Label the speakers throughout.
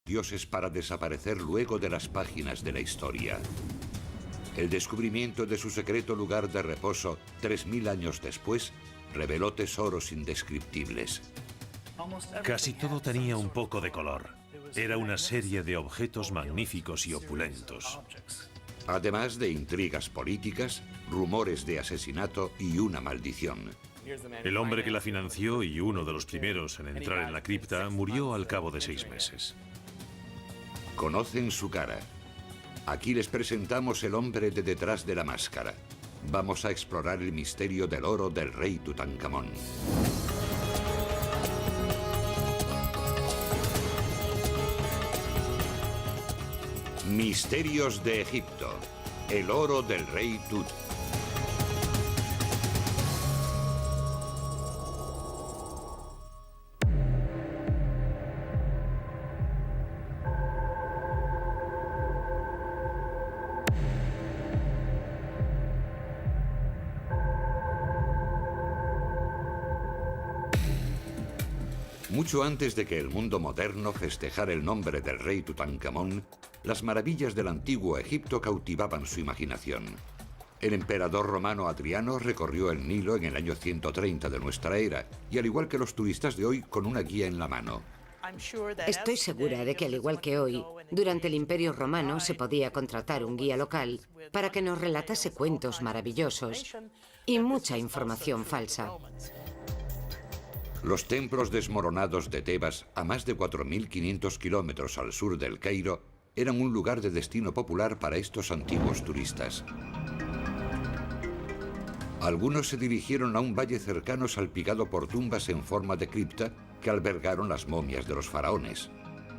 Speaker 1: dioses para desaparecer luego de las páginas de la historia. El descubrimiento de su secreto lugar de reposo 3000 años después reveló tesoros indescriptibles.
Speaker 2: Casi todo tenía un poco de color. Era una serie de objetos magníficos y opulentos.
Speaker 1: Además de intrigas políticas, rumores de asesinato y una maldición.
Speaker 2: El hombre que la financió y uno de los primeros en entrar en la cripta murió al cabo de 6 meses.
Speaker 1: Conocen su cara. Aquí les presentamos el hombre de detrás de la máscara. Vamos a explorar el misterio del oro del rey Tutankamón. Misterios de Egipto. El oro del rey Tut. Mucho antes de que el mundo moderno festejara el nombre del rey Tutankamón, las maravillas del antiguo Egipto cautivaban su imaginación. El emperador romano Adriano recorrió el Nilo en el año 130 de nuestra era, y al igual que los turistas de hoy, con una guía en la mano.
Speaker 3: Estoy segura de que, al igual que hoy, durante el Imperio Romano se podía contratar un guía local para que nos relatase cuentos maravillosos y mucha información falsa.
Speaker 1: Los templos desmoronados de Tebas, a más de 4.500 kilómetros al sur del Cairo, eran un lugar de destino popular para estos antiguos turistas. Algunos se dirigieron a un valle cercano salpicado por tumbas en forma de cripta que albergaron las momias de los faraones.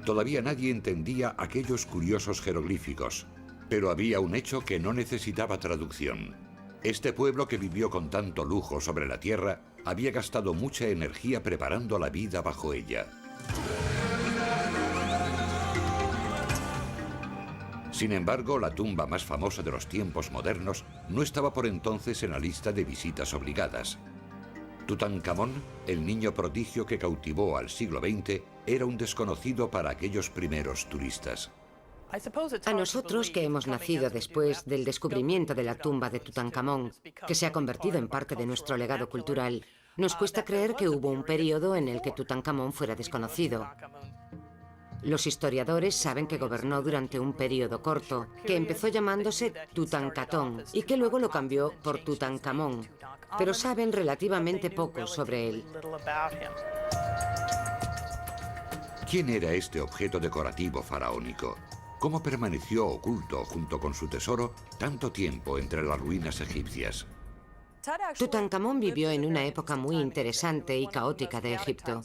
Speaker 1: Todavía nadie entendía aquellos curiosos jeroglíficos, pero había un hecho que no necesitaba traducción. Este pueblo que vivió con tanto lujo sobre la tierra había gastado mucha energía preparando la vida bajo ella. Sin embargo, la tumba más famosa de los tiempos modernos no estaba por entonces en la lista de visitas obligadas. Tutankamón, el niño prodigio que cautivó al siglo XX, era un desconocido para aquellos primeros turistas.
Speaker 3: A nosotros, que hemos nacido después del descubrimiento de la tumba de Tutankamón, que se ha convertido en parte de nuestro legado cultural, nos cuesta creer que hubo un periodo en el que Tutankamón fuera desconocido. Los historiadores saben que gobernó durante un periodo corto, que empezó llamándose Tutankatón y que luego lo cambió por Tutankamón, pero saben relativamente poco sobre él.
Speaker 1: ¿Quién era este objeto decorativo faraónico? ¿Cómo permaneció oculto junto con su tesoro tanto tiempo entre las ruinas egipcias?
Speaker 3: Tutankamón vivió en una época muy interesante y caótica de Egipto.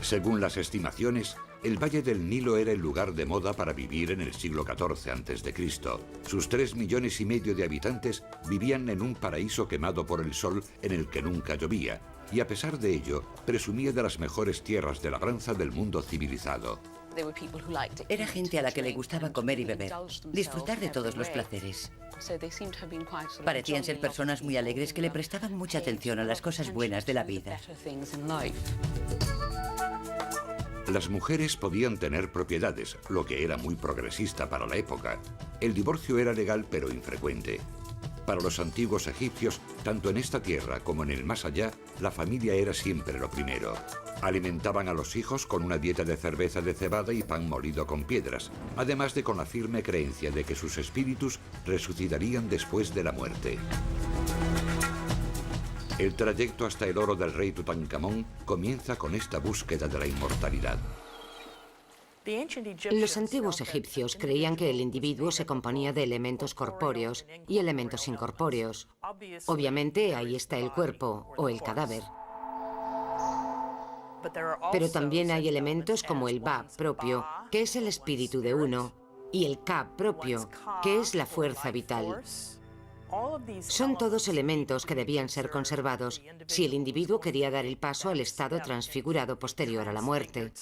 Speaker 1: Según las estimaciones, el Valle del Nilo era el lugar de moda para vivir en el siglo XIV a.C. Sus 3,5 millones de habitantes vivían en un paraíso quemado por el sol en el que nunca llovía, y a pesar de ello, presumía de las mejores tierras de labranza del mundo civilizado.
Speaker 4: Era gente a la que le gustaba comer y beber, disfrutar de todos los placeres. Parecían ser personas muy alegres que le prestaban mucha atención a las cosas buenas de la vida.
Speaker 1: Las mujeres podían tener propiedades, lo que era muy progresista para la época. El divorcio era legal pero infrecuente. Para los antiguos egipcios, tanto en esta tierra como en el más allá, la familia era siempre lo primero. Alimentaban a los hijos con una dieta de cerveza de cebada y pan molido con piedras, además de con la firme creencia de que sus espíritus resucitarían después de la muerte. El trayecto hasta el oro del rey Tutankamón comienza con esta búsqueda de la inmortalidad.
Speaker 3: Los antiguos egipcios creían que el individuo se componía de elementos corpóreos y elementos incorpóreos. Obviamente, ahí está el cuerpo o el cadáver. Pero también hay elementos como el Ba propio, que es el espíritu de uno, y el Ka propio, que es la fuerza vital. Son todos elementos que debían ser conservados si el individuo quería dar el paso al estado transfigurado posterior a la muerte.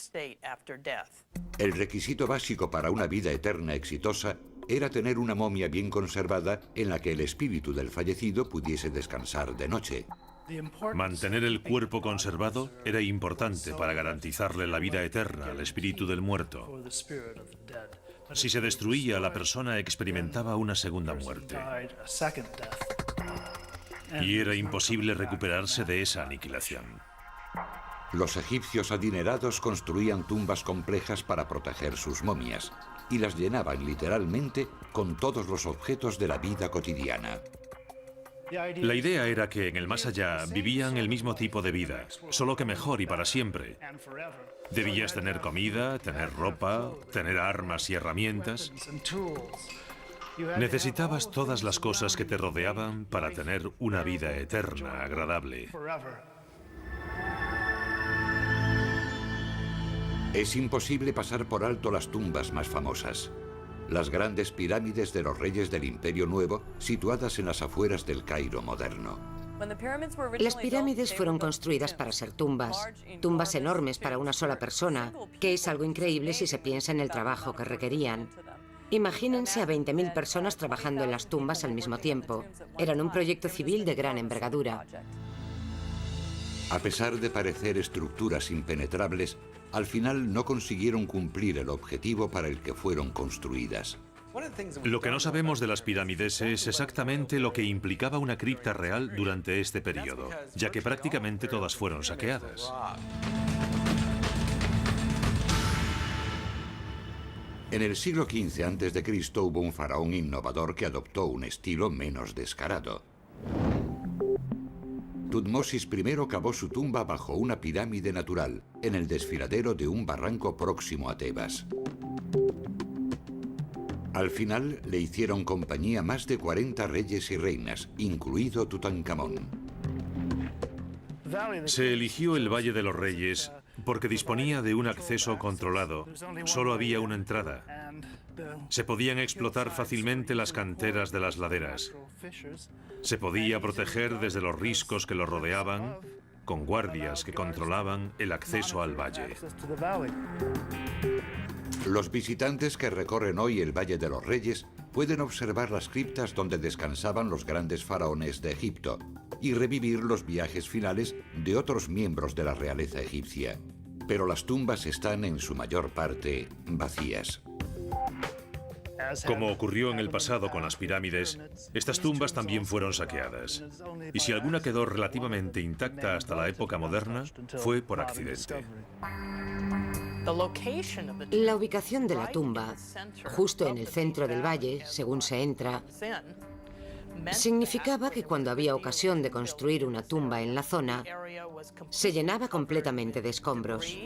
Speaker 1: El requisito básico para una vida eterna exitosa era tener una momia bien conservada en la que el espíritu del fallecido pudiese descansar de noche.
Speaker 2: Mantener el cuerpo conservado era importante para garantizarle la vida eterna al espíritu del muerto. Si se destruía, la persona experimentaba una segunda muerte. Y era imposible recuperarse de esa aniquilación.
Speaker 1: Los egipcios adinerados construían tumbas complejas para proteger sus momias y las llenaban literalmente con todos los objetos de la vida cotidiana.
Speaker 2: La idea era que en el más allá vivían el mismo tipo de vida, solo que mejor y para siempre. Debías tener comida, tener ropa, tener armas y herramientas. Necesitabas todas las cosas que te rodeaban para tener una vida eterna, agradable.
Speaker 1: Es imposible pasar por alto las tumbas más famosas. Las grandes pirámides de los reyes del Imperio Nuevo, situadas en las afueras del Cairo moderno.
Speaker 3: Las pirámides fueron construidas para ser tumbas enormes para una sola persona, que es algo increíble si se piensa en el trabajo que requerían. Imagínense a 20.000 personas trabajando en las tumbas al mismo tiempo. Eran un proyecto civil de gran envergadura.
Speaker 1: A pesar de parecer estructuras impenetrables, al final no consiguieron cumplir el objetivo para el que fueron construidas.
Speaker 2: Lo que no sabemos de las pirámides es exactamente lo que implicaba una cripta real durante este periodo, ya que prácticamente todas fueron saqueadas.
Speaker 1: En el siglo XV a.C. hubo un faraón innovador que adoptó un estilo menos descarado. Tutmosis I cavó su tumba bajo una pirámide natural, en el desfiladero de un barranco próximo a Tebas. Al final le hicieron compañía más de 40 reyes y reinas, incluido Tutankamón.
Speaker 2: Se eligió el Valle de los Reyes porque disponía de un acceso controlado. Solo había una entrada. Se podían explotar fácilmente las canteras de las laderas. Se podía proteger desde los riscos que lo rodeaban, con guardias que controlaban el acceso al valle.
Speaker 1: Los visitantes que recorren hoy el Valle de los Reyes pueden observar las criptas donde descansaban los grandes faraones de Egipto y revivir los viajes finales de otros miembros de la realeza egipcia. Pero las tumbas están en su mayor parte vacías.
Speaker 2: Como ocurrió en el pasado con las pirámides, estas tumbas también fueron saqueadas. Y si alguna quedó relativamente intacta hasta la época moderna, fue por accidente.
Speaker 3: La ubicación de la tumba, justo en el centro del valle, según se entra, significaba que cuando había ocasión de construir una tumba en la zona, se llenaba completamente de escombros.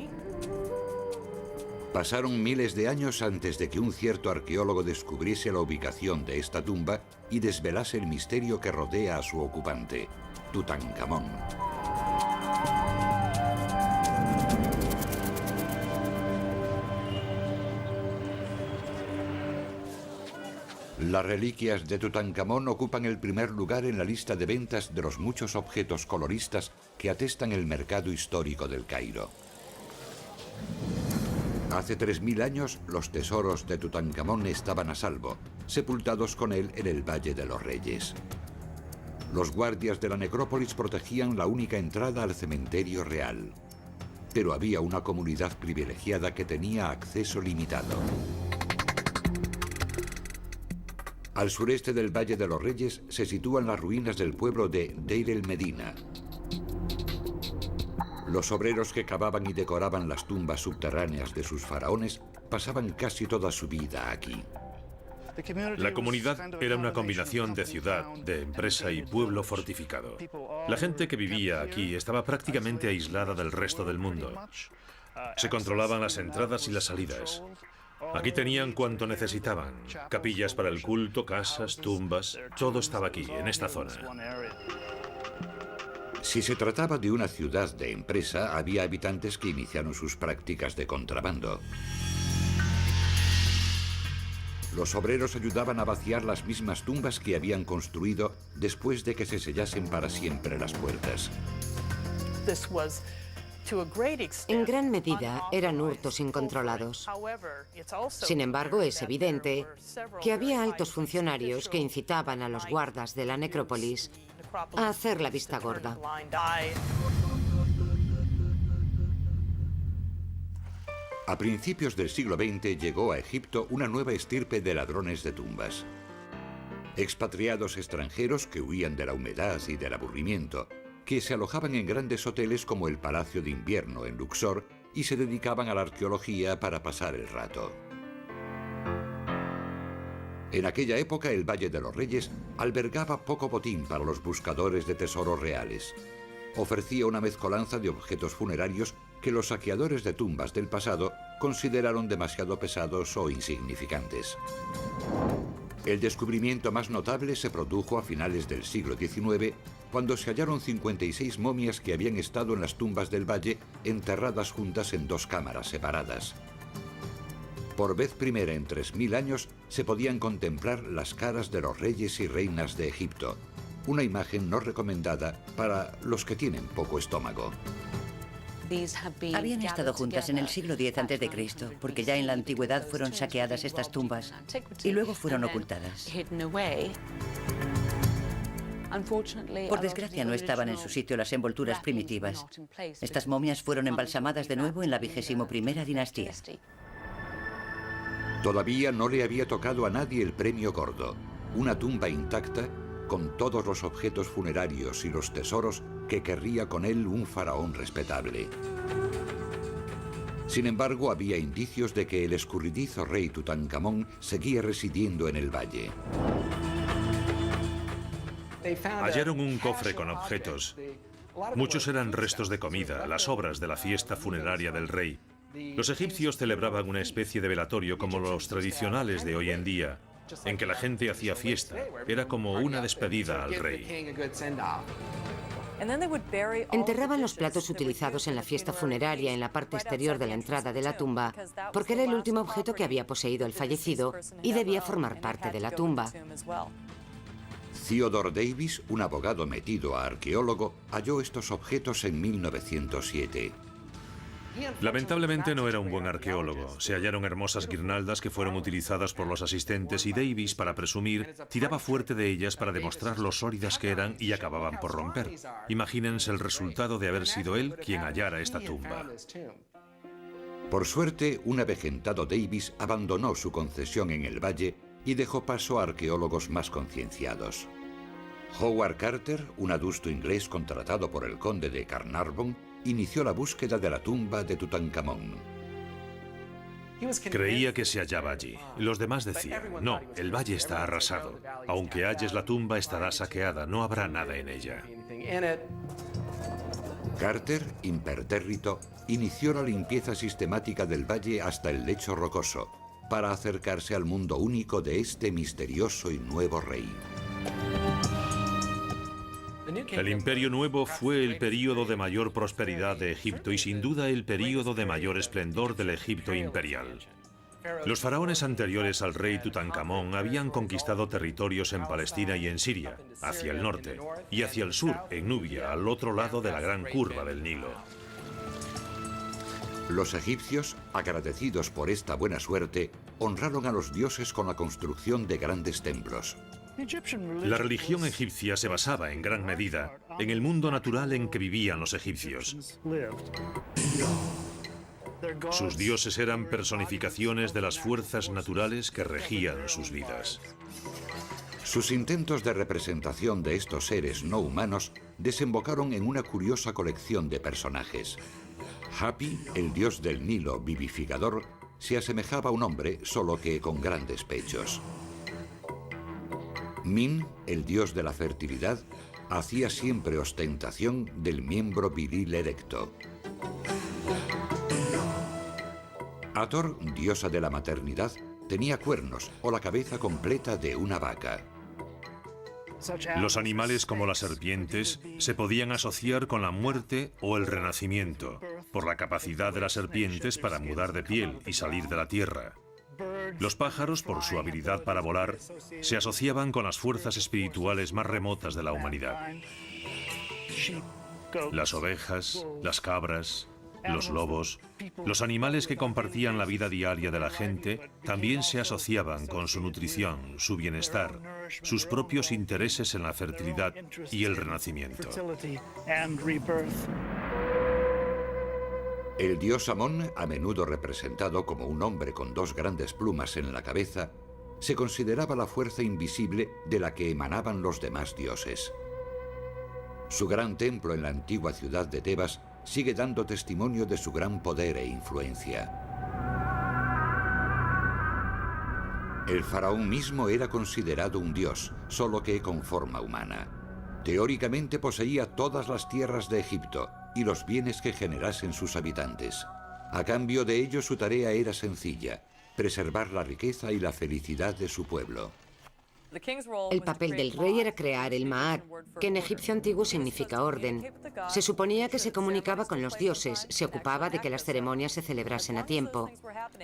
Speaker 1: Pasaron miles de años antes de que un cierto arqueólogo descubriese la ubicación de esta tumba y desvelase el misterio que rodea a su ocupante, Tutankamón. Las reliquias de Tutankamón ocupan el primer lugar en la lista de ventas de los muchos objetos coloristas que atestan el mercado histórico del Cairo. Hace 3.000 años, los tesoros de Tutankamón estaban a salvo, sepultados con él en el Valle de los Reyes. Los guardias de la necrópolis protegían la única entrada al cementerio real. Pero había una comunidad privilegiada que tenía acceso limitado. Al sureste del Valle de los Reyes se sitúan las ruinas del pueblo de Deir el-Medina. Los obreros que cavaban y decoraban las tumbas subterráneas de sus faraones pasaban casi toda su vida aquí.
Speaker 2: La comunidad era una combinación de ciudad, de empresa y pueblo fortificado. La gente que vivía aquí estaba prácticamente aislada del resto del mundo. Se controlaban las entradas y las salidas. Aquí tenían cuanto necesitaban: capillas para el culto, casas, tumbas, todo estaba aquí, en esta zona.
Speaker 1: Si se trataba de una ciudad de empresa, había habitantes que iniciaron sus prácticas de contrabando. Los obreros ayudaban a vaciar las mismas tumbas que habían construido después de que se sellasen para siempre las puertas.
Speaker 3: En gran medida eran hurtos incontrolados. Sin embargo, es evidente que había altos funcionarios que incitaban a los guardas de la necrópolis a hacer la vista gorda.
Speaker 1: A principios del siglo XX llegó a Egipto una nueva estirpe de ladrones de tumbas. Expatriados extranjeros que huían de la humedad y del aburrimiento, que se alojaban en grandes hoteles como el Palacio de Invierno en Luxor y se dedicaban a la arqueología para pasar el rato. En aquella época el Valle de los Reyes albergaba poco botín para los buscadores de tesoros reales. Ofrecía una mezcolanza de objetos funerarios que los saqueadores de tumbas del pasado consideraron demasiado pesados o insignificantes. El descubrimiento más notable se produjo a finales del siglo XIX, cuando se hallaron 56 momias que habían estado en las tumbas del valle enterradas juntas en 2 cámaras separadas. Por vez primera en 3000 años se podían contemplar las caras de los reyes y reinas de Egipto, una imagen no recomendada para los que tienen poco estómago.
Speaker 4: Habían estado juntas en el siglo X a.C., porque ya en la antigüedad fueron saqueadas estas tumbas y luego fueron ocultadas. Por desgracia, no estaban en su sitio las envolturas primitivas. Estas momias fueron embalsamadas de nuevo en la 21ª dinastía.
Speaker 1: Todavía no le había tocado a nadie el premio gordo, una tumba intacta con todos los objetos funerarios y los tesoros que querría con él un faraón respetable. Sin embargo, había indicios de que el escurridizo rey Tutankamón seguía residiendo en el valle.
Speaker 2: Hallaron un cofre con objetos. Muchos eran restos de comida, las obras de la fiesta funeraria del rey. Los egipcios celebraban una especie de velatorio como los tradicionales de hoy en día, en que la gente hacía fiesta. Era como una despedida al rey.
Speaker 3: Enterraban los platos utilizados en la fiesta funeraria en la parte exterior de la entrada de la tumba, porque era el último objeto que había poseído el fallecido y debía formar parte de la tumba.
Speaker 1: Theodore Davis, un abogado metido a arqueólogo, halló estos objetos en 1907.
Speaker 2: Lamentablemente no era un buen arqueólogo. Se hallaron hermosas guirnaldas que fueron utilizadas por los asistentes y Davis, para presumir, tiraba fuerte de ellas para demostrar lo sólidas que eran y acababan por romper. Imagínense el resultado de haber sido él quien hallara esta tumba.
Speaker 1: Por suerte, un avejentado Davis abandonó su concesión en el valle y dejó paso a arqueólogos más concienciados. Howard Carter, un adusto inglés contratado por el conde de Carnarvon, inició la búsqueda de la tumba de Tutankamón.
Speaker 2: Creía que se hallaba allí. Los demás decían, no, el valle está arrasado. Aunque halles la tumba, estará saqueada, no habrá nada en ella.
Speaker 1: Carter, impertérrito, inició la limpieza sistemática del valle hasta el lecho rocoso, para acercarse al mundo único de este misterioso y nuevo rey.
Speaker 2: El Imperio Nuevo fue el período de mayor prosperidad de Egipto y sin duda el período de mayor esplendor del Egipto imperial. Los faraones anteriores al rey Tutankamón habían conquistado territorios en Palestina y en Siria, hacia el norte, y hacia el sur, en Nubia, al otro lado de la gran curva del Nilo.
Speaker 1: Los egipcios, agradecidos por esta buena suerte, honraron a los dioses con la construcción de grandes templos.
Speaker 2: La religión egipcia se basaba en gran medida en el mundo natural en que vivían los egipcios. Sus dioses eran personificaciones de las fuerzas naturales que regían sus vidas.
Speaker 1: Sus intentos de representación de estos seres no humanos desembocaron en una curiosa colección de personajes. Hapi, el dios del Nilo vivificador, se asemejaba a un hombre, solo que con grandes pechos. Min, el dios de la fertilidad, hacía siempre ostentación del miembro viril erecto. Hathor, diosa de la maternidad, tenía cuernos o la cabeza completa de una vaca.
Speaker 2: Los animales como las serpientes se podían asociar con la muerte o el renacimiento, por la capacidad de las serpientes para mudar de piel y salir de la tierra. Los pájaros, por su habilidad para volar, se asociaban con las fuerzas espirituales más remotas de la humanidad. Las ovejas, las cabras los lobos, los animales que compartían la vida diaria de la gente, también se asociaban con su nutrición, su bienestar, sus propios intereses en la fertilidad y el renacimiento.
Speaker 1: El dios Amón, a menudo representado como un hombre con dos grandes plumas en la cabeza, se consideraba la fuerza invisible de la que emanaban los demás dioses. Su gran templo en la antigua ciudad de Tebas sigue dando testimonio de su gran poder e influencia. El faraón mismo era considerado un dios, solo que con forma humana. Teóricamente poseía todas las tierras de Egipto y los bienes que generasen sus habitantes. A cambio de ello, su tarea era sencilla: preservar la riqueza y la felicidad de su pueblo.
Speaker 3: El papel del rey era crear el Ma'at, que en egipcio antiguo significa orden. Se suponía que se comunicaba con los dioses, se ocupaba de que las ceremonias se celebrasen a tiempo.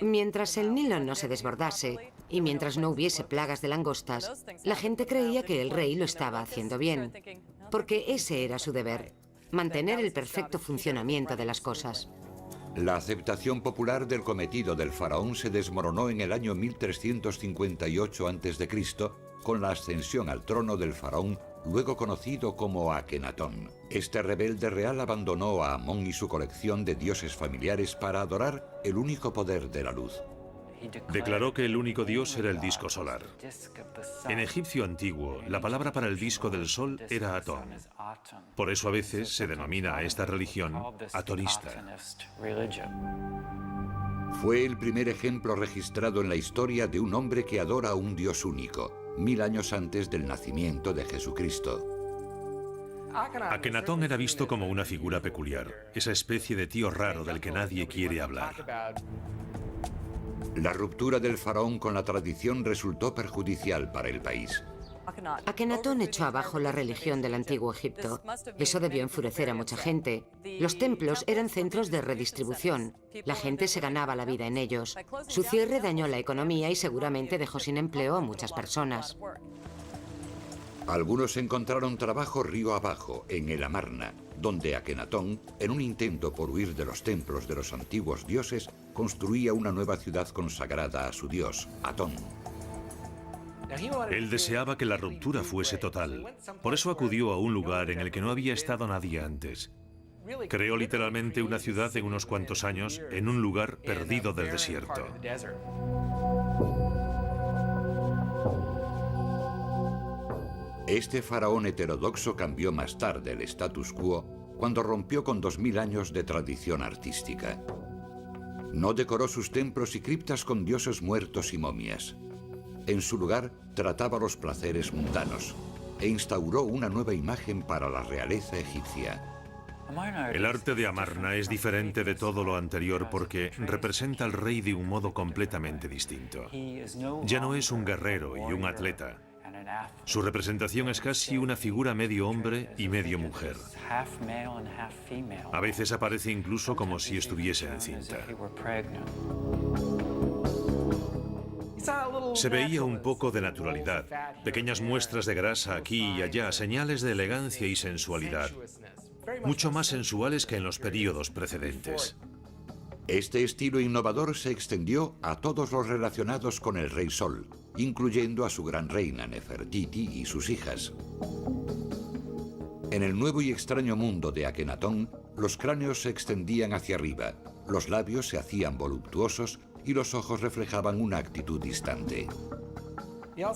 Speaker 3: Mientras el Nilo no se desbordase y mientras no hubiese plagas de langostas, la gente creía que el rey lo estaba haciendo bien, porque ese era su deber: mantener el perfecto funcionamiento de las cosas.
Speaker 1: La aceptación popular del cometido del faraón se desmoronó en el año 1358 a.C., con la ascensión al trono del faraón, luego conocido como Akenatón. Este rebelde real abandonó a Amón y su colección de dioses familiares para adorar el único poder de la luz.
Speaker 2: Declaró que el único dios era el disco solar. En egipcio antiguo, la palabra para el disco del sol era Atón. Por eso a veces se denomina a esta religión atonista.
Speaker 1: Fue el primer ejemplo registrado en la historia de un hombre que adora a un dios único, 1000 años antes del nacimiento de Jesucristo.
Speaker 2: Akenatón era visto como una figura peculiar, esa especie de tío raro del que nadie quiere hablar.
Speaker 1: La ruptura del faraón con la tradición resultó perjudicial para el país.
Speaker 3: Akenatón echó abajo la religión del antiguo Egipto. Eso debió enfurecer a mucha gente. Los templos eran centros de redistribución. La gente se ganaba la vida en ellos. Su cierre dañó la economía y seguramente dejó sin empleo a muchas personas.
Speaker 1: Algunos encontraron trabajo río abajo, en el Amarna, donde Akenatón, en un intento por huir de los templos de los antiguos dioses, construía una nueva ciudad consagrada a su dios, Atón.
Speaker 2: Él deseaba que la ruptura fuese total. Por eso acudió a un lugar en el que no había estado nadie antes. Creó literalmente una ciudad en unos cuantos años en un lugar perdido del desierto.
Speaker 1: Este faraón heterodoxo cambió más tarde el status quo cuando rompió con 2000 años de tradición artística. No decoró sus templos y criptas con dioses muertos y momias. En su lugar, trataba los placeres mundanos e instauró una nueva imagen para la realeza egipcia.
Speaker 2: El arte de Amarna es diferente de todo lo anterior porque representa al rey de un modo completamente distinto. Ya no es un guerrero y un atleta. Su representación es casi una figura medio hombre y medio mujer. A veces aparece incluso como si estuviese encinta. Se veía un poco de naturalidad, pequeñas muestras de grasa aquí y allá, señales de elegancia y sensualidad, mucho más sensuales que en los períodos precedentes.
Speaker 1: Este estilo innovador se extendió a todos los relacionados con el rey Sol, incluyendo a su gran reina Nefertiti y sus hijas. En el nuevo y extraño mundo de Akenatón, los cráneos se extendían hacia arriba, los labios se hacían voluptuosos y los ojos reflejaban una actitud distante.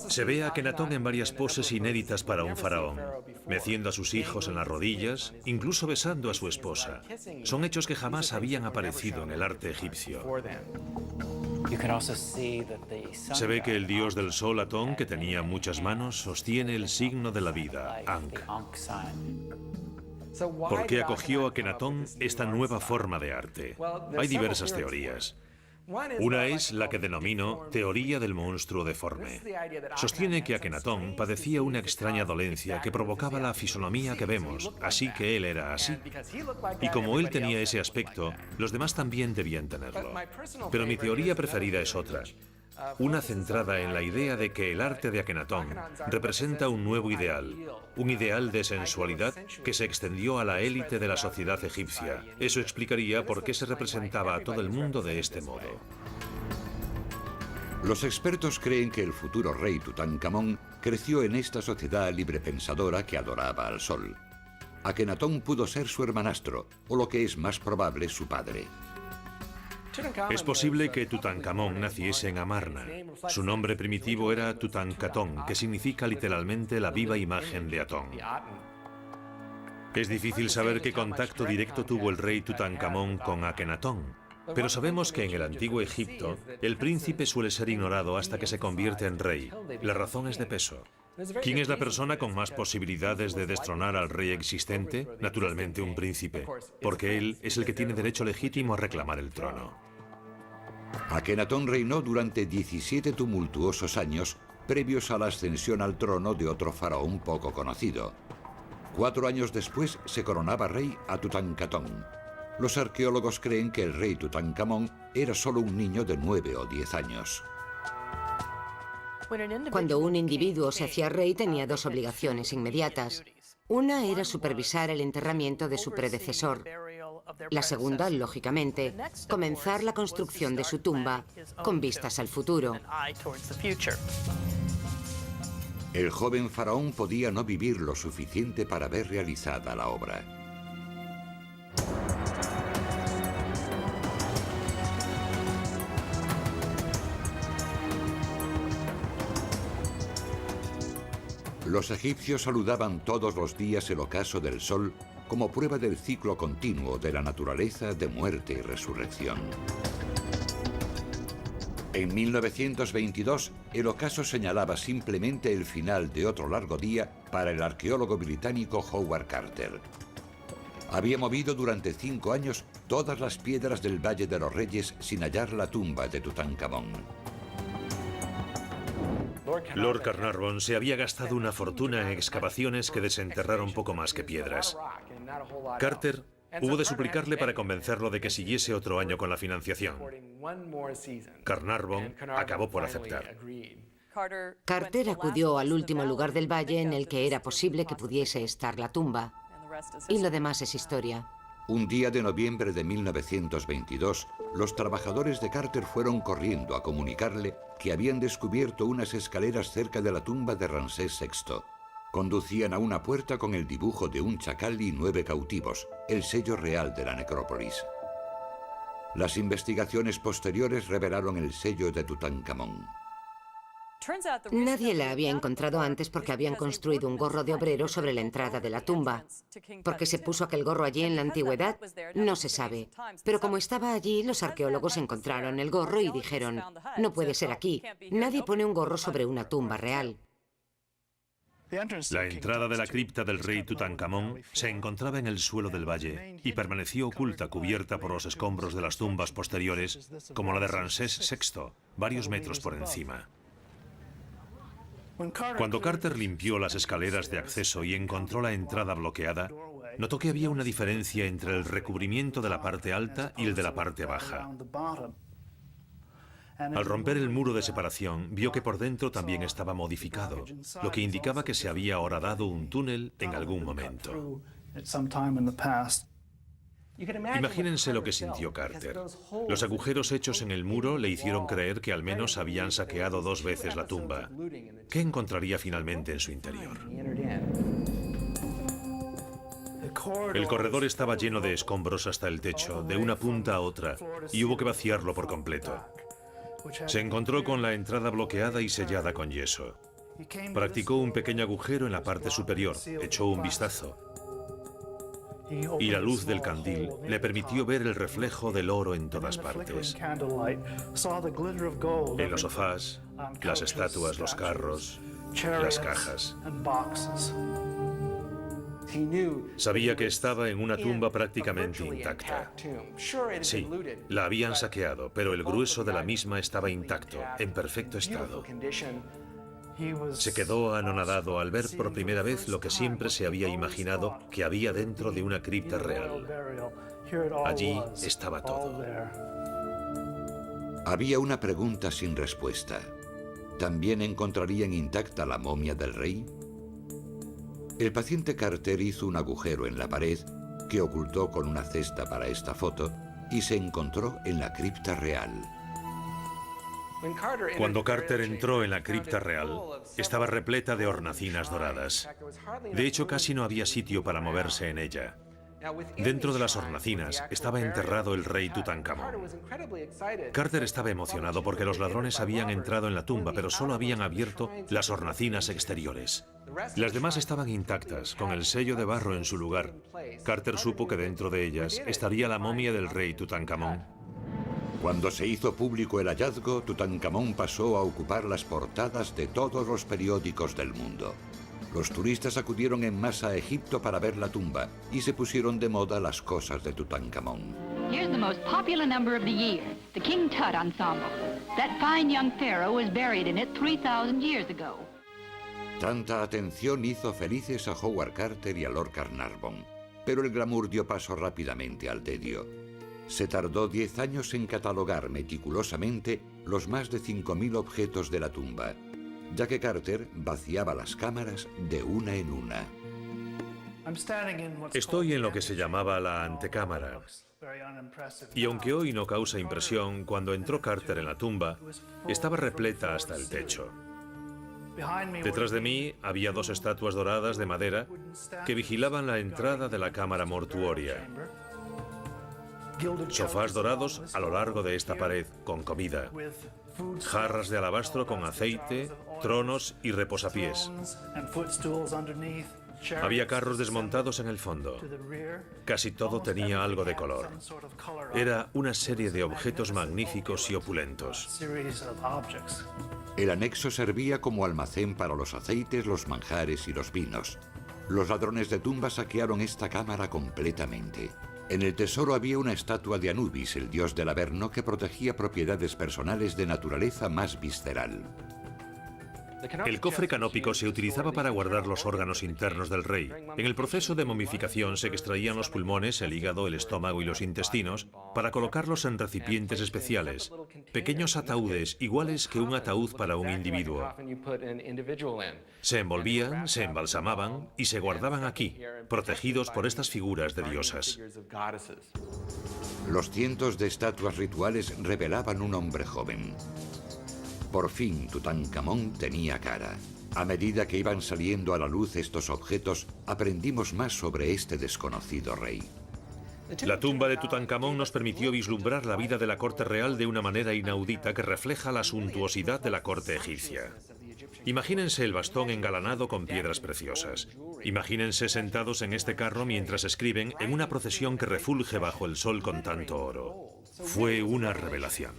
Speaker 2: Se ve a Akenatón en varias poses inéditas para un faraón, meciendo a sus hijos en las rodillas, incluso besando a su esposa. Son hechos que jamás habían aparecido en el arte egipcio. Se ve que el dios del sol, Atón, que tenía muchas manos, sostiene el signo de la vida, Ankh. ¿Por qué acogió Akenatón esta nueva forma de arte? Hay diversas teorías. Una es la que denomino teoría del monstruo deforme. Sostiene que Akenatón padecía una extraña dolencia que provocaba la fisonomía que vemos, así que él era así. Y como él tenía ese aspecto, los demás también debían tenerlo. Pero mi teoría preferida es otra. Una centrada en la idea de que el arte de Akenatón representa un nuevo ideal, un ideal de sensualidad que se extendió a la élite de la sociedad egipcia. Eso explicaría por qué se representaba a todo el mundo de este modo.
Speaker 1: Los expertos creen que el futuro rey Tutankamón creció en esta sociedad librepensadora que adoraba al sol. Akenatón pudo ser su hermanastro, o lo que es más probable, su padre.
Speaker 2: Es posible que Tutankamón naciese en Amarna. Su nombre primitivo era Tutankatón, que significa literalmente la viva imagen de Atón. Es difícil saber qué contacto directo tuvo el rey Tutankamón con Akenatón, pero sabemos que en el antiguo Egipto el príncipe suele ser ignorado hasta que se convierte en rey. La razón es de peso. ¿Quién es la persona con más posibilidades de destronar al rey existente? Naturalmente un príncipe, porque él es el que tiene derecho legítimo a reclamar el trono.
Speaker 1: Akenatón reinó durante 17 tumultuosos años previos a la ascensión al trono de otro faraón poco conocido. 4 años después se coronaba rey a Tutankatón. Los arqueólogos creen que el rey Tutankamón era solo un niño de 9 o 10 años.
Speaker 3: Cuando un individuo se hacía rey tenía dos obligaciones inmediatas. Una era supervisar el enterramiento de su predecesor. La segunda, lógicamente, comenzar la construcción de su tumba con vistas al futuro.
Speaker 1: El joven faraón podía no vivir lo suficiente para ver realizada la obra. Los egipcios saludaban todos los días el ocaso del sol como prueba del ciclo continuo de la naturaleza de muerte y resurrección. En 1922, el ocaso señalaba simplemente el final de otro largo día para el arqueólogo británico Howard Carter. Había movido durante 5 años todas las piedras del Valle de los Reyes sin hallar la tumba de Tutankamón.
Speaker 2: Lord Carnarvon se había gastado una fortuna en excavaciones que desenterraron poco más que piedras. Carter hubo de suplicarle para convencerlo de que siguiese otro año con la financiación. Carnarvon acabó por aceptar.
Speaker 3: Carter acudió al último lugar del valle en el que era posible que pudiese estar la tumba. Y lo demás es historia.
Speaker 1: Un día de noviembre de 1922, los trabajadores de Carter fueron corriendo a comunicarle que habían descubierto unas escaleras cerca de la tumba de Ramsés VI. Conducían a una puerta con el dibujo de un chacal y 9 cautivos, el sello real de la necrópolis. Las investigaciones posteriores revelaron el sello de Tutankamón.
Speaker 3: Nadie la había encontrado antes porque habían construido un gorro de obrero sobre la entrada de la tumba. ¿Por qué se puso aquel gorro allí en la antigüedad? No se sabe. Pero como estaba allí, los arqueólogos encontraron el gorro y dijeron, no puede ser aquí. Nadie pone un gorro sobre una tumba real.
Speaker 2: La entrada de la cripta del rey Tutankamón se encontraba en el suelo del valle y permaneció oculta, cubierta por los escombros de las tumbas posteriores, como la de Ramsés VI, varios metros por encima. Cuando Carter limpió las escaleras de acceso y encontró la entrada bloqueada, notó que había una diferencia entre el recubrimiento de la parte alta y el de la parte baja. Al romper el muro de separación, vio que por dentro también estaba modificado, lo que indicaba que se había horadado un túnel en algún momento. Imagínense lo que sintió Carter. Los agujeros hechos en el muro le hicieron creer que al menos habían saqueado 2 veces la tumba. ¿Qué encontraría finalmente en su interior? El corredor estaba lleno de escombros hasta el techo, de una punta a otra, y hubo que vaciarlo por completo. Se encontró con la entrada bloqueada y sellada con yeso. Practicó un pequeño agujero en la parte superior, echó un vistazo. Y la luz del candil le permitió ver el reflejo del oro en todas partes. En los sofás, las estatuas, los carros, las cajas. Sabía que estaba en una tumba prácticamente intacta. Sí, la habían saqueado, pero el grueso de la misma estaba intacto, en perfecto estado. Se quedó anonadado al ver por primera vez lo que siempre se había imaginado que había dentro de una cripta real. Allí estaba todo.
Speaker 1: Había una pregunta sin respuesta. ¿También encontrarían intacta la momia del rey? El paciente Carter hizo un agujero en la pared que ocultó con una cesta para esta foto y se encontró en la cripta real.
Speaker 2: Cuando Carter entró en la cripta real, estaba repleta de hornacinas doradas. De hecho, casi no había sitio para moverse en ella. Dentro de las hornacinas estaba enterrado el rey Tutankamón. Carter estaba emocionado porque los ladrones habían entrado en la tumba, pero solo habían abierto las hornacinas exteriores. Las demás estaban intactas, con el sello de barro en su lugar. Carter supo que dentro de ellas estaría la momia del rey Tutankamón.
Speaker 1: Cuando se hizo público el hallazgo, Tutankamón pasó a ocupar las portadas de todos los periódicos del mundo. Los turistas acudieron en masa a Egipto para ver la tumba y se pusieron de moda las cosas de Tutankamón.
Speaker 5: Here's the most popular number of the year, the King Tut Ensemble. That fine young pharaoh was buried in it 3,000 years ago.
Speaker 1: Tanta atención hizo felices a Howard Carter y a Lord Carnarvon, pero el glamour dio paso rápidamente al tedio. Se tardó 10 años en catalogar meticulosamente los más de 5.000 objetos de la tumba, ya que Carter vaciaba las cámaras de una en una.
Speaker 2: Estoy en lo que se llamaba la antecámara. Y aunque hoy no causa impresión, cuando entró Carter en la tumba, estaba repleta hasta el techo. Detrás de mí había 2 estatuas doradas de madera que vigilaban la entrada de la cámara mortuoria. Sofás dorados a lo largo de esta pared, con comida. Jarras de alabastro con aceite, tronos y reposapiés. Había carros desmontados en el fondo. Casi todo tenía algo de color. Era una serie de objetos magníficos y opulentos.
Speaker 1: El anexo servía como almacén para los aceites, los manjares y los vinos. Los ladrones de tumbas saquearon esta cámara completamente. En el tesoro había una estatua de Anubis, el dios del Averno, que protegía propiedades personales de naturaleza más visceral.
Speaker 2: El cofre canópico se utilizaba para guardar los órganos internos del rey. En el proceso de momificación se extraían los pulmones, el hígado, el estómago y los intestinos para colocarlos en recipientes especiales, pequeños ataúdes iguales que un ataúd para un individuo. Se envolvían, se embalsamaban y se guardaban aquí, protegidos por estas figuras de diosas.
Speaker 1: Los cientos de estatuas rituales revelaban un hombre joven. Por fin, Tutankamón tenía cara. A medida que iban saliendo a la luz estos objetos, aprendimos más sobre este desconocido rey.
Speaker 2: La tumba de Tutankamón nos permitió vislumbrar la vida de la corte real de una manera inaudita que refleja la suntuosidad de la corte egipcia. Imagínense el bastón engalanado con piedras preciosas. Imagínense sentados en este carro mientras escriben en una procesión que refulge bajo el sol con tanto oro. Fue una revelación.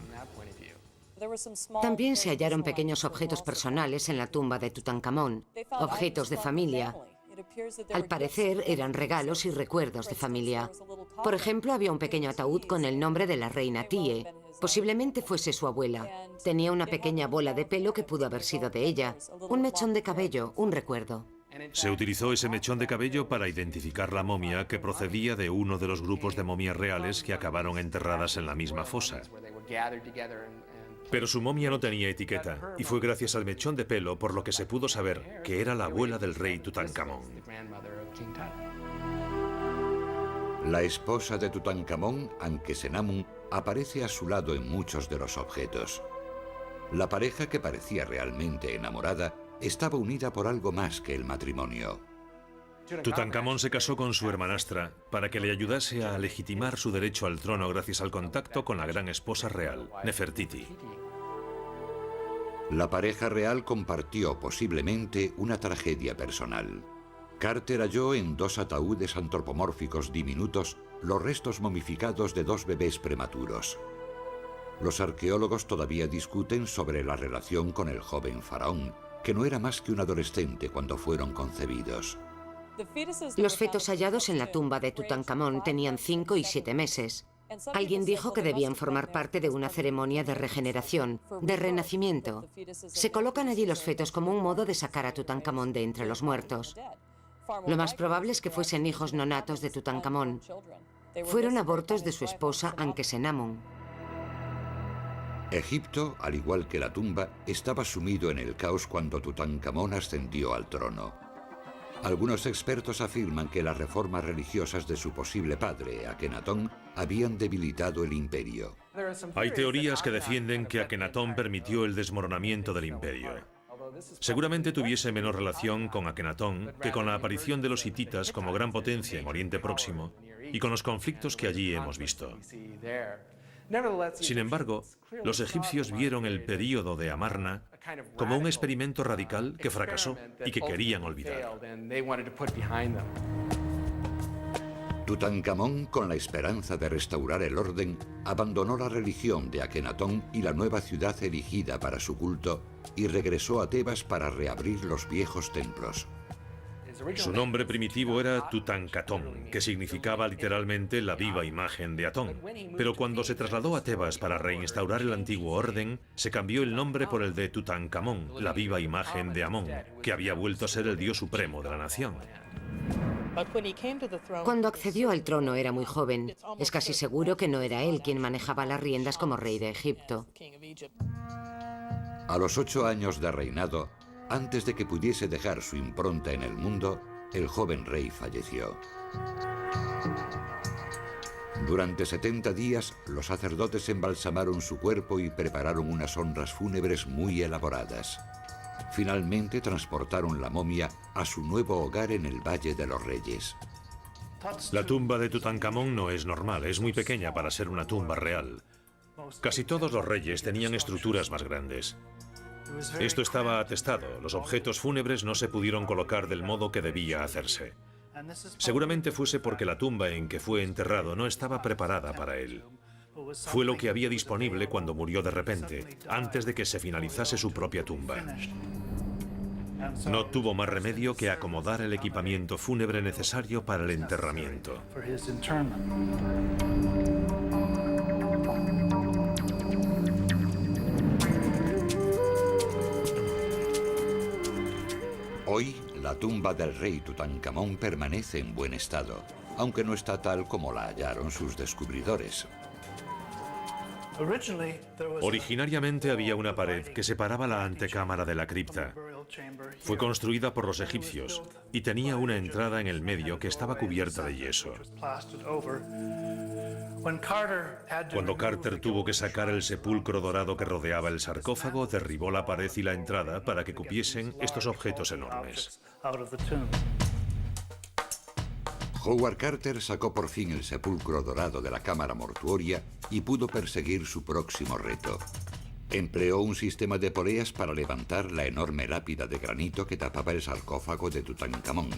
Speaker 3: También se hallaron pequeños objetos personales en la tumba de Tutankamón, objetos de familia. Al parecer eran regalos y recuerdos de familia. Por ejemplo, había un pequeño ataúd con el nombre de la reina Tie. Posiblemente fuese su abuela. Tenía una pequeña bola de pelo que pudo haber sido de ella. Un mechón de cabello, un recuerdo.
Speaker 2: Se utilizó ese mechón de cabello para identificar la momia que procedía de uno de los grupos de momias reales que acabaron enterradas en la misma fosa. Pero su momia no tenía etiqueta, y fue gracias al mechón de pelo por lo que se pudo saber que era la abuela del rey Tutankamón.
Speaker 1: La esposa de Tutankamón, Ankesenamun, aparece a su lado en muchos de los objetos. La pareja, que parecía realmente enamorada, estaba unida por algo más que el matrimonio.
Speaker 2: Tutankamón se casó con su hermanastra para que le ayudase a legitimar su derecho al trono gracias al contacto con la gran esposa real, Nefertiti.
Speaker 1: La pareja real compartió posiblemente una tragedia personal. Carter halló en 2 ataúdes antropomórficos diminutos los restos momificados de 2 bebés prematuros. Los arqueólogos todavía discuten sobre la relación con el joven faraón, que no era más que un adolescente cuando fueron concebidos.
Speaker 3: Los fetos hallados en la tumba de Tutankamón tenían 5 y 7 meses. Alguien dijo que debían formar parte de una ceremonia de regeneración, de renacimiento. Se colocan allí los fetos como un modo de sacar a Tutankamón de entre los muertos. Lo más probable es que fuesen hijos no natos de Tutankamón. Fueron abortos de su esposa Ankesenamun.
Speaker 1: Egipto, al igual que la tumba, estaba sumido en el caos cuando Tutankamón ascendió al trono. Algunos expertos afirman que las reformas religiosas de su posible padre, Akenatón, habían debilitado el imperio.
Speaker 2: Hay teorías que defienden que Akenatón permitió el desmoronamiento del imperio. Seguramente tuviese menor relación con Akenatón que con la aparición de los hititas como gran potencia en Oriente Próximo y con los conflictos que allí hemos visto. Sin embargo, los egipcios vieron el período de Amarna como un experimento radical que fracasó y que querían olvidar.
Speaker 1: Tutankamón, con la esperanza de restaurar el orden, abandonó la religión de Akenatón y la nueva ciudad erigida para su culto y regresó a Tebas para reabrir los viejos templos.
Speaker 2: Su nombre primitivo era Tutankatón, que significaba literalmente la viva imagen de Atón. Pero cuando se trasladó a Tebas para reinstaurar el antiguo orden, se cambió el nombre por el de Tutankamón, la viva imagen de Amón, que había vuelto a ser el dios supremo de la nación.
Speaker 3: Cuando accedió al trono era muy joven. Es casi seguro que no era él quien manejaba las riendas como rey de Egipto.
Speaker 1: A los 8 años de reinado, antes de que pudiese dejar su impronta en el mundo, el joven rey falleció. Durante 70 días, los sacerdotes embalsamaron su cuerpo y prepararon unas honras fúnebres muy elaboradas. Finalmente transportaron la momia a su nuevo hogar en el Valle de los Reyes.
Speaker 2: La tumba de Tutankamón no es normal, es muy pequeña para ser una tumba real. Casi todos los reyes tenían estructuras más grandes. Esto estaba atestado, los objetos fúnebres no se pudieron colocar del modo que debía hacerse. Seguramente fuese porque la tumba en que fue enterrado no estaba preparada para él. Fue lo que había disponible cuando murió de repente, antes de que se finalizase su propia tumba. No tuvo más remedio que acomodar el equipamiento fúnebre necesario para el enterramiento.
Speaker 1: Hoy, la tumba del rey Tutankamón permanece en buen estado, aunque no está tal como la hallaron sus descubridores.
Speaker 2: Originariamente había una pared que separaba la antecámara de la cripta. Fue construida por los egipcios y tenía una entrada en el medio que estaba cubierta de yeso. Cuando Carter tuvo que sacar el sepulcro dorado que rodeaba el sarcófago, derribó la pared y la entrada para que cupiesen estos objetos enormes.
Speaker 1: Howard Carter sacó por fin el sepulcro dorado de la cámara mortuoria y pudo perseguir su próximo reto. Empleó un sistema de poleas para levantar la enorme lápida de granito que tapaba el sarcófago de Tutankamón.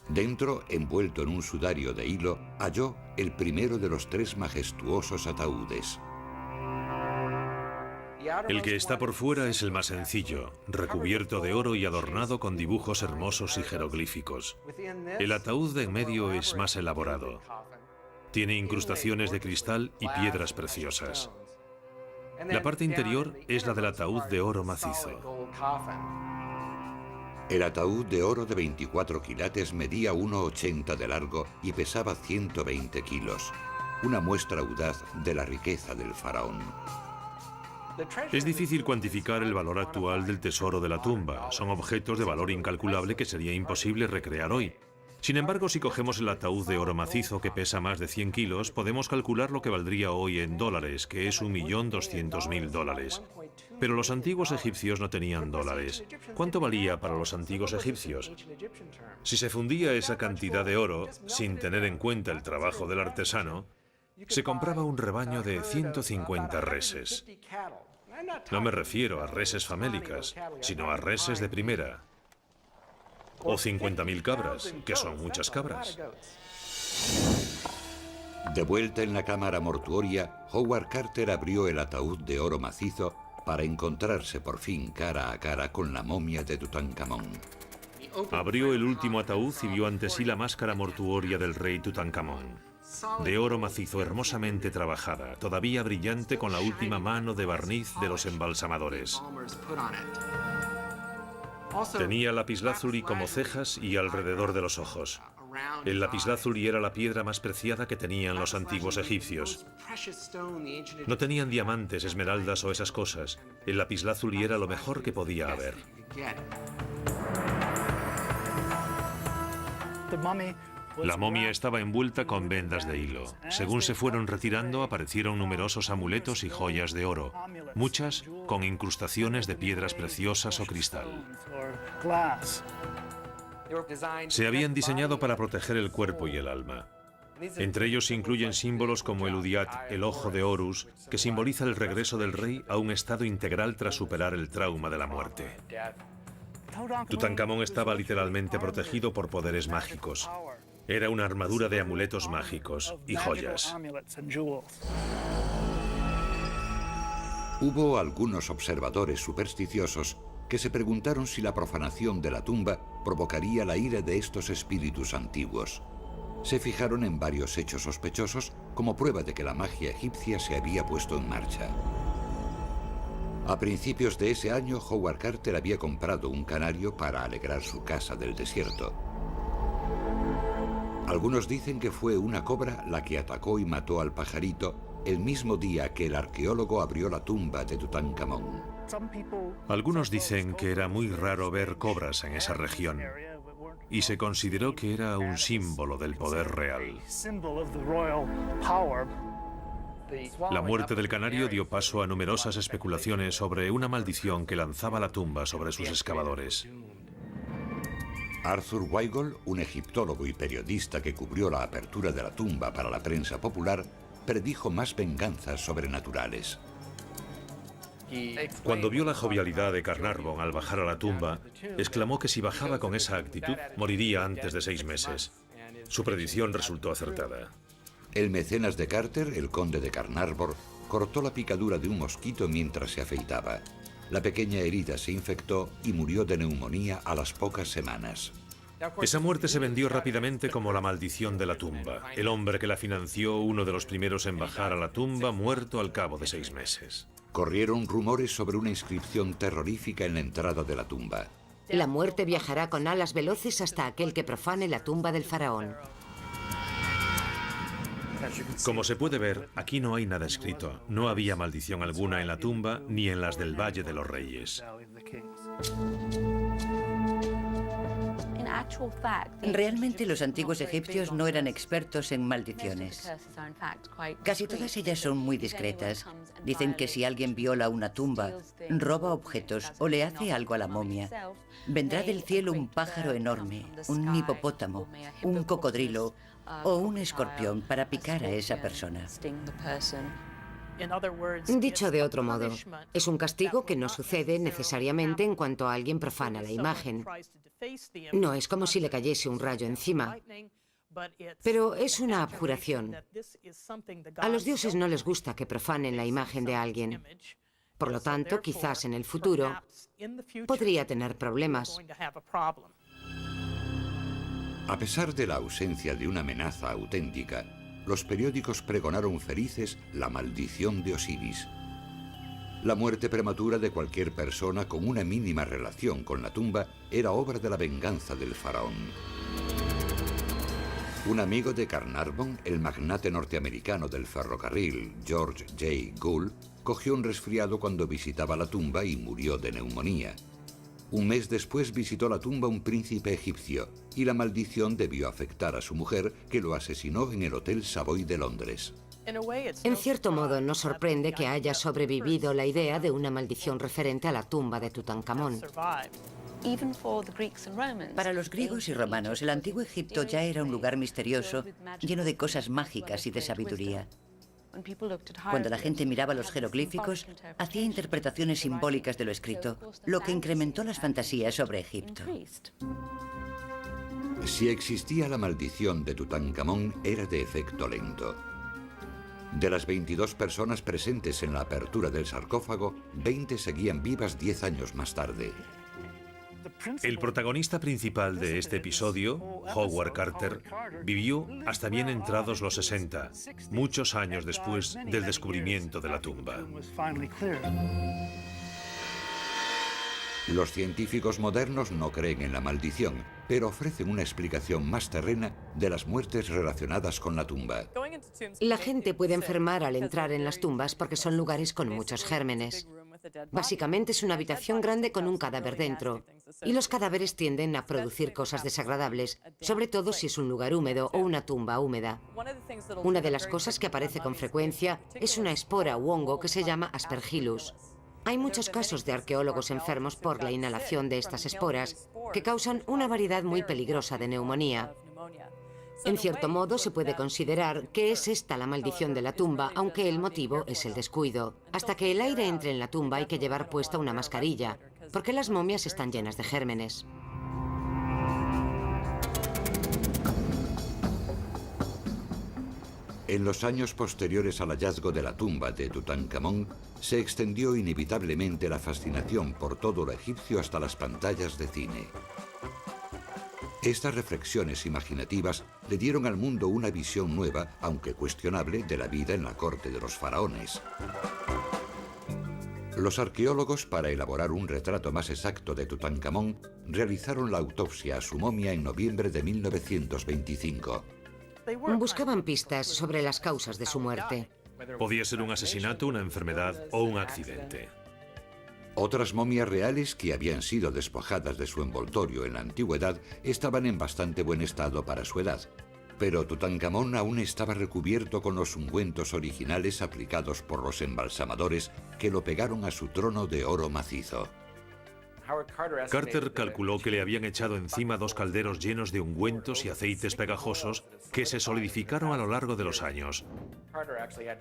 Speaker 1: Dentro, envuelto en un sudario de hilo, halló el primero de los 3 majestuosos ataúdes.
Speaker 2: El que está por fuera es el más sencillo, recubierto de oro y adornado con dibujos hermosos y jeroglíficos. El ataúd de en medio es más elaborado. Tiene incrustaciones de cristal y piedras preciosas. La parte interior es la del ataúd de oro macizo.
Speaker 1: El ataúd de oro de 24 quilates medía 1,80 de largo y pesaba 120 kilos. Una muestra audaz de la riqueza del faraón.
Speaker 2: Es difícil cuantificar el valor actual del tesoro de la tumba. Son objetos de valor incalculable que sería imposible recrear hoy. Sin embargo, si cogemos el ataúd de oro macizo que pesa más de 100 kilos, podemos calcular lo que valdría hoy en dólares, que es $1.200.000. Pero los antiguos egipcios no tenían dólares. ¿Cuánto valía para los antiguos egipcios? Si se fundía esa cantidad de oro, sin tener en cuenta el trabajo del artesano, se compraba un rebaño de 150 reses. No me refiero a reses famélicas, sino a reses de primera. O 50.000 cabras, que son muchas cabras.
Speaker 1: De vuelta en la cámara mortuoria, Howard Carter abrió el ataúd de oro macizo para encontrarse por fin cara a cara con la momia de Tutankamón.
Speaker 2: Abrió el último ataúd y vio ante sí la máscara mortuoria del rey Tutankamón. De oro macizo hermosamente trabajada, todavía brillante con la última mano de barniz de los embalsamadores. Tenía lapislázuli como cejas y alrededor de los ojos. El lapislázuli era la piedra más preciada que tenían los antiguos egipcios. No tenían diamantes, esmeraldas o esas cosas. El lapislázuli era lo mejor que podía haber. La momia estaba envuelta con vendas de hilo. Según se fueron retirando, aparecieron numerosos amuletos y joyas de oro, muchas con incrustaciones de piedras preciosas o cristal. Se habían diseñado para proteger el cuerpo y el alma. Entre ellos se incluyen símbolos como el Udiat, el ojo de Horus, que simboliza el regreso del rey a un estado integral tras superar el trauma de la muerte. Tutankamón estaba literalmente protegido por poderes mágicos. Era una armadura de amuletos mágicos y joyas.
Speaker 1: Hubo algunos observadores supersticiosos que se preguntaron si la profanación de la tumba provocaría la ira de estos espíritus antiguos. Se fijaron en varios hechos sospechosos como prueba de que la magia egipcia se había puesto en marcha. A principios de ese año, Howard Carter había comprado un canario para alegrar su casa del desierto. Algunos dicen que fue una cobra la que atacó y mató al pajarito el mismo día que el arqueólogo abrió la tumba de Tutankamón.
Speaker 2: Algunos dicen que era muy raro ver cobras en esa región y se consideró que era un símbolo del poder real. La muerte del canario dio paso a numerosas especulaciones sobre una maldición que lanzaba la tumba sobre sus excavadores.
Speaker 1: Arthur Weigel, un egiptólogo y periodista que cubrió la apertura de la tumba para la prensa popular, predijo más venganzas sobrenaturales.
Speaker 2: Cuando vio la jovialidad de Carnarvon al bajar a la tumba, exclamó que si bajaba con esa actitud, moriría antes de 6 meses. Su predicción resultó acertada.
Speaker 1: El mecenas de Carter, el conde de Carnarvon, cortó la picadura de un mosquito mientras se afeitaba. La pequeña herida se infectó y murió de neumonía a las pocas semanas.
Speaker 2: Esa muerte se vendió rápidamente como la maldición de la tumba. El hombre que la financió, uno de los primeros en bajar a la tumba, muerto al cabo de 6 meses.
Speaker 1: Corrieron rumores sobre una inscripción terrorífica en la entrada de la tumba.
Speaker 3: La muerte viajará con alas veloces hasta aquel que profane la tumba del faraón.
Speaker 2: Como se puede ver, aquí no hay nada escrito. No había maldición alguna en la tumba ni en las del Valle de los Reyes.
Speaker 4: Realmente los antiguos egipcios no eran expertos en maldiciones. Casi todas ellas son muy discretas. Dicen que si alguien viola una tumba, roba objetos o le hace algo a la momia, vendrá del cielo un pájaro enorme, un hipopótamo, un cocodrilo o un escorpión para picar a esa persona.
Speaker 3: Dicho de otro modo, es un castigo que no sucede necesariamente en cuanto alguien profana la imagen. No es como si le cayese un rayo encima, pero es una abjuración. A los dioses no les gusta que profanen la imagen de alguien. Por lo tanto, quizás en el futuro podría tener problemas.
Speaker 1: A pesar de la ausencia de una amenaza auténtica, los periódicos pregonaron felices la maldición de Osiris. La muerte prematura de cualquier persona con una mínima relación con la tumba era obra de la venganza del faraón. Un amigo de Carnarvon, el magnate norteamericano del ferrocarril, George J. Gould, cogió un resfriado cuando visitaba la tumba y murió de neumonía. Un mes después visitó la tumba un príncipe egipcio y la maldición debió afectar a su mujer, que lo asesinó en el Hotel Savoy de Londres.
Speaker 3: En cierto modo, nos sorprende que haya sobrevivido la idea de una maldición referente a la tumba de Tutankamón.
Speaker 4: Para los griegos y romanos, el antiguo Egipto ya era un lugar misterioso, lleno de cosas mágicas y de sabiduría. Cuando la gente miraba los jeroglíficos, hacía interpretaciones simbólicas de lo escrito, lo que incrementó las fantasías sobre Egipto.
Speaker 1: Si existía la maldición de Tutankamón, era de efecto lento. De las 22 personas presentes en la apertura del sarcófago, 20 seguían vivas 10 años más tarde.
Speaker 2: El protagonista principal de este episodio, Howard Carter, vivió hasta bien entrados los 60, muchos años después del descubrimiento de la tumba.
Speaker 1: Los científicos modernos no creen en la maldición, pero ofrecen una explicación más terrena de las muertes relacionadas con la tumba.
Speaker 3: La gente puede enfermar al entrar en las tumbas porque son lugares con muchos gérmenes. Básicamente es una habitación grande con un cadáver dentro, y los cadáveres tienden a producir cosas desagradables, sobre todo si es un lugar húmedo o una tumba húmeda. Una de las cosas que aparece con frecuencia es una espora u hongo que se llama Aspergillus. Hay muchos casos de arqueólogos enfermos por la inhalación de estas esporas, que causan una variedad muy peligrosa de neumonía. En cierto modo, se puede considerar que es esta la maldición de la tumba, aunque el motivo es el descuido. Hasta que el aire entre en la tumba hay que llevar puesta una mascarilla, porque las momias están llenas de gérmenes.
Speaker 1: En los años posteriores al hallazgo de la tumba de Tutankamón, se extendió inevitablemente la fascinación por todo lo egipcio hasta las pantallas de cine. Estas reflexiones imaginativas le dieron al mundo una visión nueva, aunque cuestionable, de la vida en la corte de los faraones. Los arqueólogos, para elaborar un retrato más exacto de Tutankamón, realizaron la autopsia a su momia en noviembre de 1925.
Speaker 3: Buscaban pistas sobre las causas de su muerte.
Speaker 2: Podía ser un asesinato, una enfermedad o un accidente.
Speaker 1: Otras momias reales que habían sido despojadas de su envoltorio en la antigüedad estaban en bastante buen estado para su edad. Pero Tutankamón aún estaba recubierto con los ungüentos originales aplicados por los embalsamadores que lo pegaron a su trono de oro macizo.
Speaker 2: Carter calculó que le habían echado encima 2 calderos llenos de ungüentos y aceites pegajosos que se solidificaron a lo largo de los años.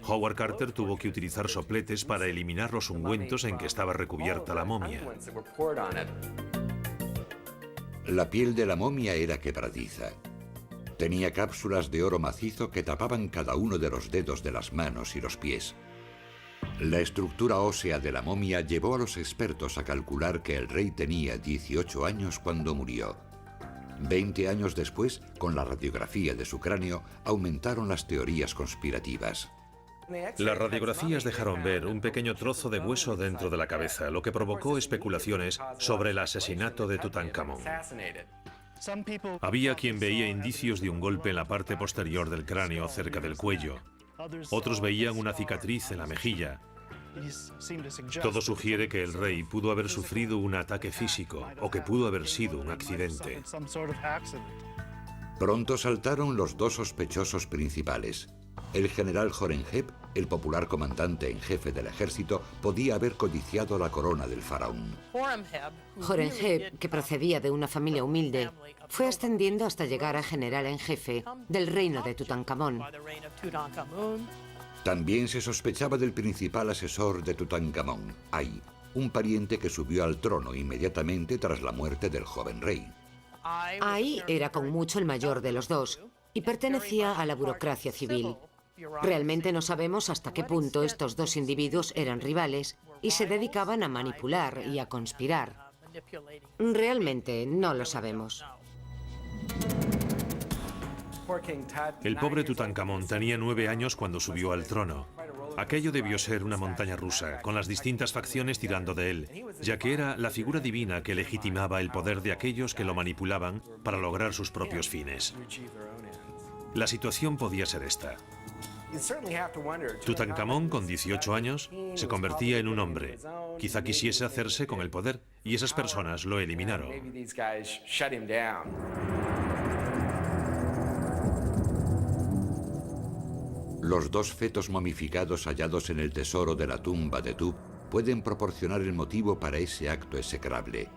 Speaker 2: Howard Carter tuvo que utilizar sopletes para eliminar los ungüentos en que estaba recubierta la momia.
Speaker 1: La piel de la momia era quebradiza. Tenía cápsulas de oro macizo que tapaban cada uno de los dedos de las manos y los pies. La estructura ósea de la momia llevó a los expertos a calcular que el rey tenía 18 años cuando murió. 20 años después, con la radiografía de su cráneo, aumentaron las teorías conspirativas.
Speaker 2: Las radiografías dejaron ver un pequeño trozo de hueso dentro de la cabeza, lo que provocó especulaciones sobre el asesinato de Tutankamón. Había quien veía indicios de un golpe en la parte posterior del cráneo cerca del cuello. Otros veían una cicatriz en la mejilla. Todo sugiere que el rey pudo haber sufrido un ataque físico o que pudo haber sido un accidente.
Speaker 1: Pronto saltaron los 2 sospechosos principales. El general Horemheb, el popular comandante en jefe del ejército, podía haber codiciado la corona del faraón.
Speaker 3: Horemheb, que procedía de una familia humilde, fue ascendiendo hasta llegar a general en jefe del reino de Tutankamón.
Speaker 1: También se sospechaba del principal asesor de Tutankamón, Ay, un pariente que subió al trono inmediatamente tras la muerte del joven rey.
Speaker 3: Ay era con mucho el mayor de los 2 y pertenecía a la burocracia civil. Realmente no sabemos hasta qué punto estos 2 individuos eran rivales y se dedicaban a manipular y a conspirar. Realmente no lo sabemos.
Speaker 2: El pobre Tutankamón tenía 9 años cuando subió al trono. Aquello debió ser una montaña rusa, con las distintas facciones tirando de él, ya que era la figura divina que legitimaba el poder de aquellos que lo manipulaban para lograr sus propios fines. La situación podía ser esta. Tutankamón, con 18 años, se convertía en un hombre. Quizá quisiese hacerse con el poder, y esas personas lo eliminaron.
Speaker 1: Los 2 fetos momificados hallados en el tesoro de la tumba de Tub pueden proporcionar el motivo para ese acto execrable.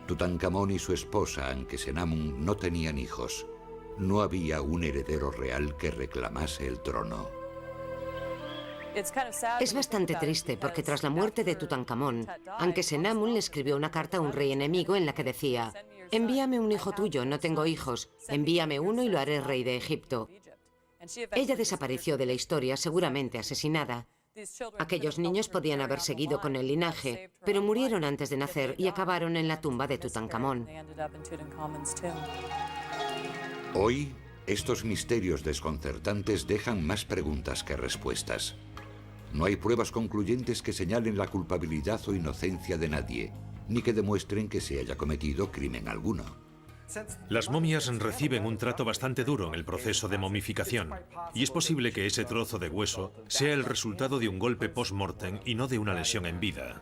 Speaker 1: Tutankamón y su esposa, Ankesenamun, no tenían hijos. No había un heredero real que reclamase el trono.
Speaker 3: Es bastante triste porque tras la muerte de Tutankamón, Ankesenamun le escribió una carta a un rey enemigo en la que decía: «Envíame un hijo tuyo, no tengo hijos. Envíame uno y lo haré rey de Egipto». Ella desapareció de la historia, seguramente asesinada. Aquellos niños podían haber seguido con el linaje, pero murieron antes de nacer y acabaron en la tumba de Tutankamón.
Speaker 1: Hoy, estos misterios desconcertantes dejan más preguntas que respuestas. No hay pruebas concluyentes que señalen la culpabilidad o inocencia de nadie. ni que demuestren que se haya cometido crimen alguno.
Speaker 2: Las momias reciben un trato bastante duro en el proceso de momificación, y es posible que ese trozo de hueso sea el resultado de un golpe post-mortem y no de una lesión en vida.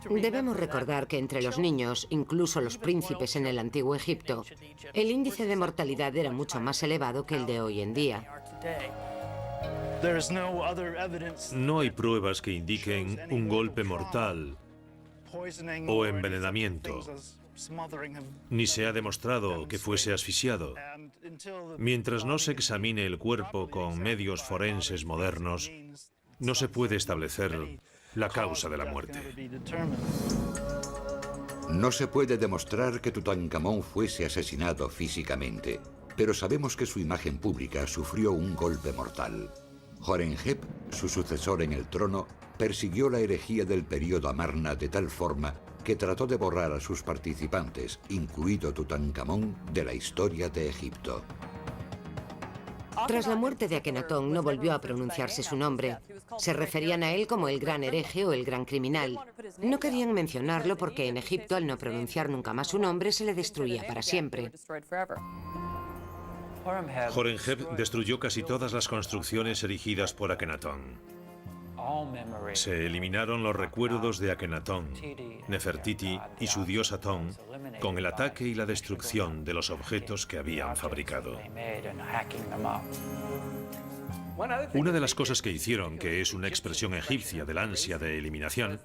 Speaker 3: Debemos recordar que entre los niños, incluso los príncipes en el antiguo Egipto, el índice de mortalidad era mucho más elevado que el de hoy en día.
Speaker 2: No hay pruebas que indiquen un golpe mortal o envenenamiento, ni se ha demostrado que fuese asfixiado. Mientras no se examine el cuerpo con medios forenses modernos, no se puede establecer la causa de la muerte.
Speaker 1: No se puede demostrar que Tutankamón fuese asesinado físicamente, pero sabemos que su imagen pública sufrió un golpe mortal. Horemheb, su sucesor en el trono, persiguió la herejía del período Amarna de tal forma que trató de borrar a sus participantes, incluido Tutankamón, de la historia de Egipto.
Speaker 3: Tras la muerte de Akenatón no volvió a pronunciarse su nombre. Se referían a él como el gran hereje o el gran criminal. No querían mencionarlo porque en Egipto, al no pronunciar nunca más su nombre, se le destruía para siempre.
Speaker 2: Horemheb destruyó casi todas las construcciones erigidas por Akenatón. Se eliminaron los recuerdos de Akenatón, Nefertiti y su dios Atón con el ataque y la destrucción de los objetos que habían fabricado. Una de las cosas que hicieron, que es una expresión egipcia del ansia de eliminación,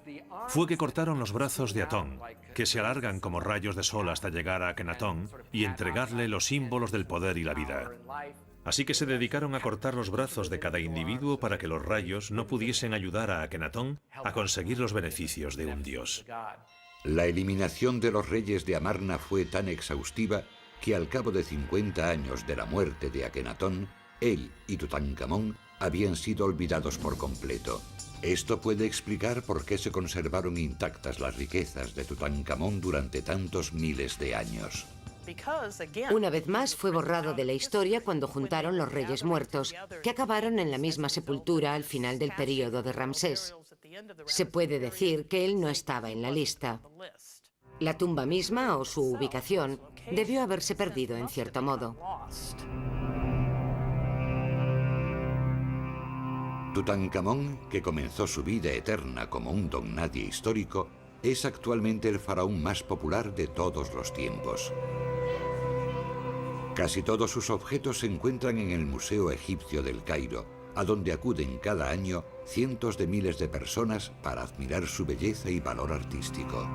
Speaker 2: fue que cortaron los brazos de Atón, que se alargan como rayos de sol hasta llegar a Akenatón y entregarle los símbolos del poder y la vida. Así que se dedicaron a cortar los brazos de cada individuo para que los rayos no pudiesen ayudar a Akenatón a conseguir los beneficios de un dios.
Speaker 1: La eliminación de los reyes de Amarna fue tan exhaustiva que al cabo de 50 años de la muerte de Akenatón, él y Tutankamón habían sido olvidados por completo. Esto puede explicar por qué se conservaron intactas las riquezas de Tutankamón durante tantos miles de años.
Speaker 3: Una vez más fue borrado de la historia cuando juntaron los reyes muertos, que acabaron en la misma sepultura al final del período de Ramsés. Se puede decir que él no estaba en la lista. La tumba misma o su ubicación debió haberse perdido en cierto modo.
Speaker 1: Tutankamón, que comenzó su vida eterna como un don nadie histórico, es actualmente el faraón más popular de todos los tiempos. Casi todos sus objetos se encuentran en el Museo Egipcio del Cairo, a donde acuden cada año cientos de miles de personas para admirar su belleza y valor artístico.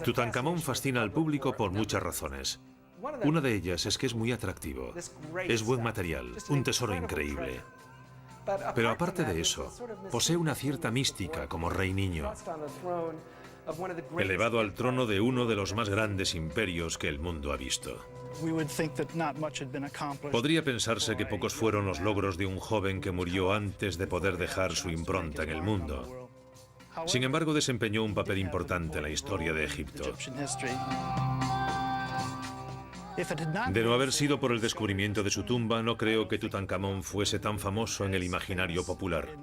Speaker 2: Tutankamón fascina al público por muchas razones. Una de ellas es que es muy atractivo. Es buen material, un tesoro increíble. Pero aparte de eso, posee una cierta mística como rey niño, elevado al trono de uno de los más grandes imperios que el mundo ha visto. Podría pensarse que pocos fueron los logros de un joven que murió antes de poder dejar su impronta en el mundo. Sin embargo, desempeñó un papel importante en la historia de Egipto. De no haber sido por el descubrimiento de su tumba, no creo que Tutankamón fuese tan famoso en el imaginario popular.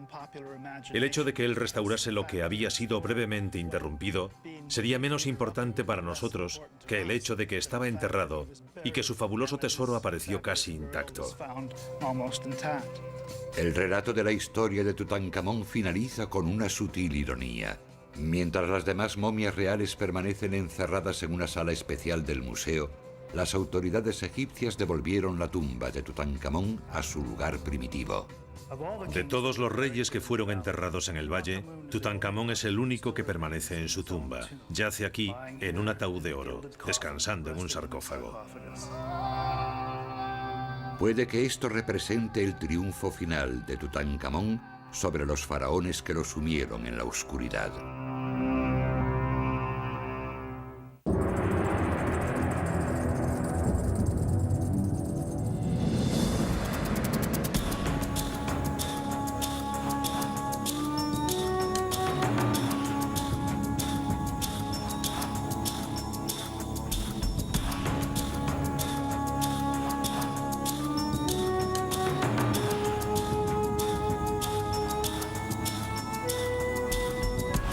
Speaker 2: El hecho de que él restaurase lo que había sido brevemente interrumpido sería menos importante para nosotros que el hecho de que estaba enterrado y que su fabuloso tesoro apareció casi intacto.
Speaker 1: El relato de la historia de Tutankamón finaliza con una sutil ironía. Mientras las demás momias reales permanecen encerradas en una sala especial del museo, las autoridades egipcias devolvieron la tumba de Tutankamón a su lugar primitivo.
Speaker 2: De todos los reyes que fueron enterrados en el valle, Tutankamón es el único que permanece en su tumba. Yace aquí, en un ataúd de oro, descansando en un sarcófago.
Speaker 1: Puede que esto represente el triunfo final de Tutankamón sobre los faraones que lo sumieron en la oscuridad.